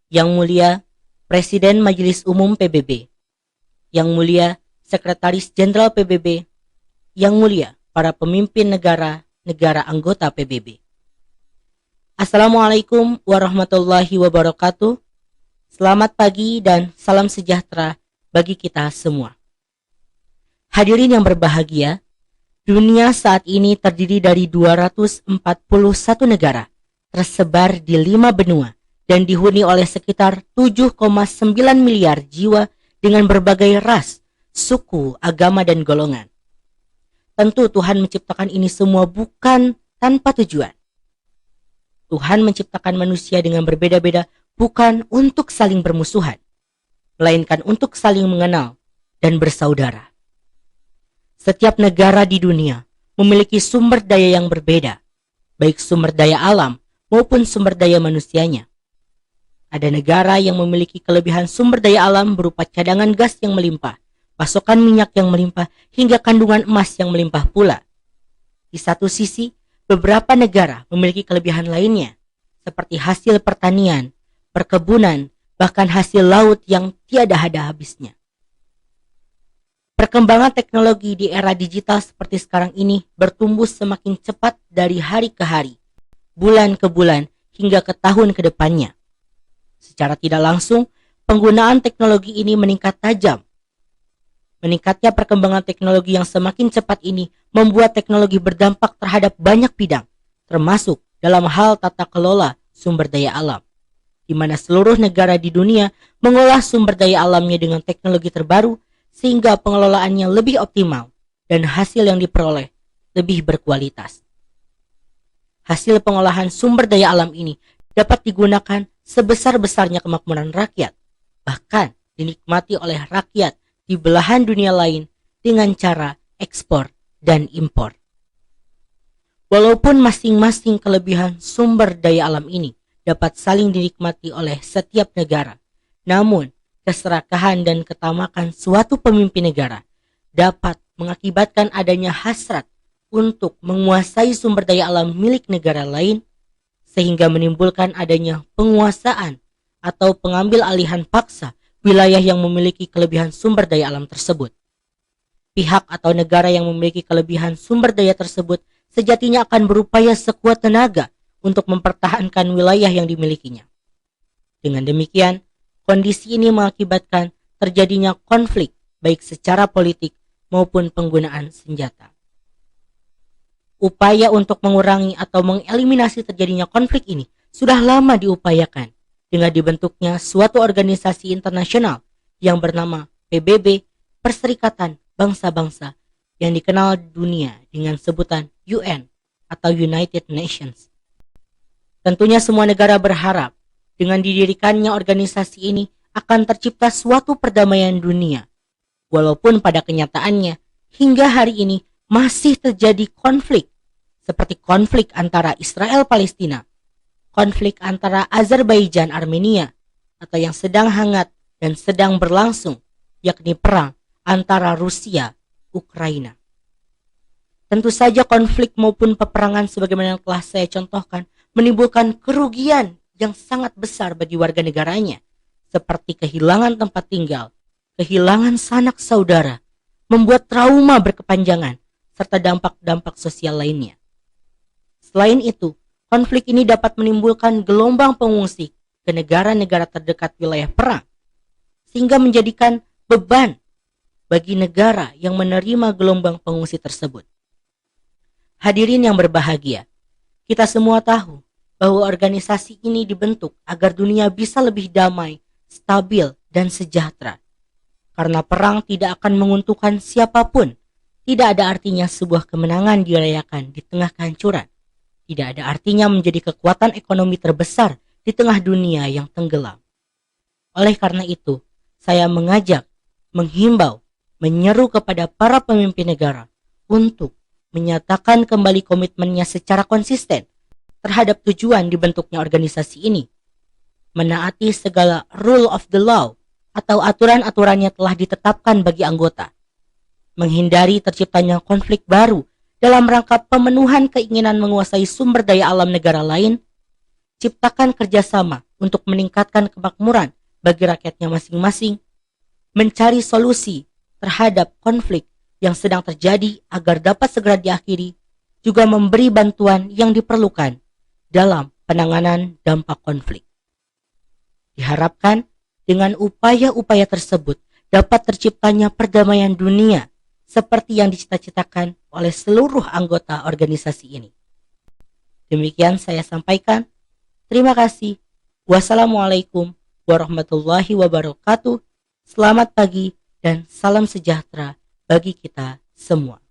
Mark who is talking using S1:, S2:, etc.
S1: Yang Mulia Presiden Majelis Umum PBB, Yang Mulia Sekretaris Jenderal PBB, Yang Mulia para pemimpin negara anggota PBB. Assalamualaikum warahmatullahi wabarakatuh. Selamat pagi dan salam sejahtera bagi kita semua. Hadirin yang berbahagia, dunia saat ini terdiri dari 241 negara, tersebar di 5 benua, dan dihuni oleh sekitar 7,9 miliar jiwa dengan berbagai ras, suku, agama, dan golongan. Tentu Tuhan menciptakan ini semua bukan tanpa tujuan. Tuhan menciptakan manusia dengan berbeda-beda bukan untuk saling bermusuhan, melainkan untuk saling mengenal dan bersaudara. Setiap negara di dunia memiliki sumber daya yang berbeda, baik sumber daya alam maupun sumber daya manusianya. Ada negara yang memiliki kelebihan sumber daya alam berupa cadangan gas yang melimpah, pasokan minyak yang melimpah, hingga kandungan emas yang melimpah pula. Di satu sisi, beberapa negara memiliki kelebihan lainnya, seperti hasil pertanian, perkebunan, bahkan hasil laut yang tiada ada habisnya. Perkembangan teknologi di era digital seperti sekarang ini bertumbuh semakin cepat dari hari ke hari, bulan ke bulan, hingga ke tahun ke depannya. Secara tidak langsung, penggunaan teknologi ini meningkat tajam. Meningkatnya perkembangan teknologi yang semakin cepat ini membuat teknologi berdampak terhadap banyak bidang, termasuk dalam hal tata kelola sumber daya alam, di mana seluruh negara di dunia mengolah sumber daya alamnya dengan teknologi terbaru sehingga pengelolaannya lebih optimal dan hasil yang diperoleh lebih berkualitas. Hasil pengolahan sumber daya alam ini dapat digunakan sebesar-besarnya kemakmuran rakyat, bahkan dinikmati oleh rakyat di belahan dunia lain dengan cara ekspor dan impor. Walaupun masing-masing kelebihan sumber daya alam ini dapat saling dinikmati oleh setiap negara, namun keserakahan dan ketamakan suatu pemimpin negara dapat mengakibatkan adanya hasrat untuk menguasai sumber daya alam milik negara lain, sehingga menimbulkan adanya penguasaan atau pengambil alihan paksa wilayah yang memiliki kelebihan sumber daya alam tersebut. Pihak atau negara yang memiliki kelebihan sumber daya tersebut sejatinya akan berupaya sekuat tenaga untuk mempertahankan wilayah yang dimilikinya. Dengan demikian, kondisi ini mengakibatkan terjadinya konflik baik secara politik maupun penggunaan senjata. Upaya untuk mengurangi atau mengeliminasi terjadinya konflik ini sudah lama diupayakan dengan dibentuknya suatu organisasi internasional yang bernama PBB, Perserikatan Bangsa-Bangsa, yang dikenal dunia dengan sebutan UN atau United Nations. Tentunya semua negara berharap dengan didirikannya organisasi ini akan tercipta suatu perdamaian dunia, walaupun pada kenyataannya hingga hari ini masih terjadi konflik, seperti konflik antara Israel-Palestina, konflik antara Azerbaijan-Armenia, atau yang sedang hangat dan sedang berlangsung, yakni perang antara Rusia-Ukraina. Tentu saja konflik maupun peperangan sebagaimana yang telah saya contohkan menimbulkan kerugian yang sangat besar bagi warga negaranya, seperti kehilangan tempat tinggal, kehilangan sanak saudara, membuat trauma berkepanjangan, serta dampak-dampak sosial lainnya. Selain itu, konflik ini dapat menimbulkan gelombang pengungsi ke negara-negara terdekat wilayah perang, sehingga menjadikan beban bagi negara yang menerima gelombang pengungsi tersebut. Hadirin yang berbahagia, kita semua tahu bahwa organisasi ini dibentuk agar dunia bisa lebih damai, stabil, dan sejahtera. Karena perang tidak akan menguntungkan siapapun, tidak ada artinya sebuah kemenangan dirayakan di tengah kehancuran. Tidak ada artinya menjadi kekuatan ekonomi terbesar di tengah dunia yang tenggelam. Oleh karena itu, saya mengajak, menghimbau, menyeru kepada para pemimpin negara untuk menyatakan kembali komitmennya secara konsisten terhadap tujuan dibentuknya organisasi ini, menaati segala rule of the law atau aturan-aturannya telah ditetapkan bagi anggota, menghindari terciptanya konflik baru dalam rangka pemenuhan keinginan menguasai sumber daya alam negara lain, ciptakan kerjasama untuk meningkatkan kemakmuran bagi rakyatnya masing-masing, mencari solusi terhadap konflik yang sedang terjadi agar dapat segera diakhiri, juga memberi bantuan yang diperlukan dalam penanganan dampak konflik. Diharapkan dengan upaya-upaya tersebut dapat terciptanya perdamaian dunia seperti yang dicita-citakan oleh seluruh anggota organisasi ini. Demikian saya sampaikan. Terima kasih. Wassalamualaikum warahmatullahi wabarakatuh. Selamat pagi dan salam sejahtera bagi kita semua.